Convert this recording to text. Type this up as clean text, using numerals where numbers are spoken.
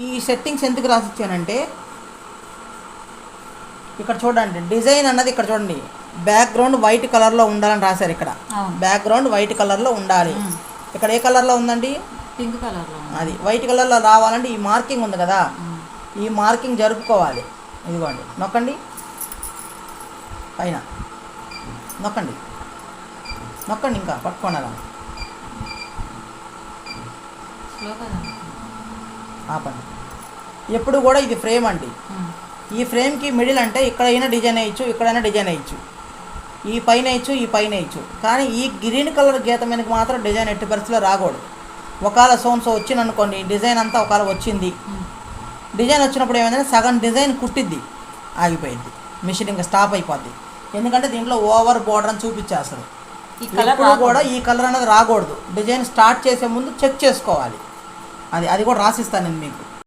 ఈ సెట్టింగ్స్ ఎందుకు రాసిచ్చానంటే ఇక్కడ చూడండి, డిజైన్ అన్నది ఇక్కడ చూడండి, బ్యాక్గ్రౌండ్ వైట్ కలర్లో ఉండాలని రాశారు. ఇక్కడ బ్యాక్గ్రౌండ్ వైట్ కలర్లో ఉండాలి. ఇక్కడ ఏ కలర్లో ఉందండి? పింక్ కలర్లో. అది వైట్ కలర్లో రావాలంటే ఈ మార్కింగ్ ఉంది కదా, ఈ మార్కింగ్ జరుపుకోవాలి. ఇదిగోండి, నొక్కండి, పైన నొక్కండి, నొక్కండి, ఇంకా పట్టుకోండి, అలా ఆపండి. ఎప్పుడు కూడా ఇది ఫ్రేమ్ అండి. ఈ ఫ్రేమ్కి మిడిల్ అంటే ఇక్కడైనా డిజైన్ వేయచ్చు, ఇక్కడైనా డిజైన్ వేయచ్చు, ఈ పైన వేయచ్చు, ఈ పైన వేయచ్చు. కానీ ఈ గ్రీన్ కలర్ గీత మీదకి మాత్రం డిజైన్ ఎట్టి పరిస్థితిలో రాకూడదు. ఒకవేళ సోన్స్ వచ్చిందనుకోండి, డిజైన్ అంతా ఒకవేళ వచ్చింది, డిజైన్ వచ్చినప్పుడు ఏమైందంటే సగం డిజైన్ కుట్టిద్ది, ఆగిపోయింది, మిషన్ ఇంకా స్టాప్ అయిపోద్ది. ఎందుకంటే దీంట్లో ఓవర్ బోర్డర్ అని చూపించేస్తారు. ఎప్పుడు కూడా ఈ కలర్ అనేది రాకూడదు. డిజైన్ స్టార్ట్ చేసే ముందు చెక్ చేసుకోవాలి. అది కూడా రాసిస్తాను నేను మీకు.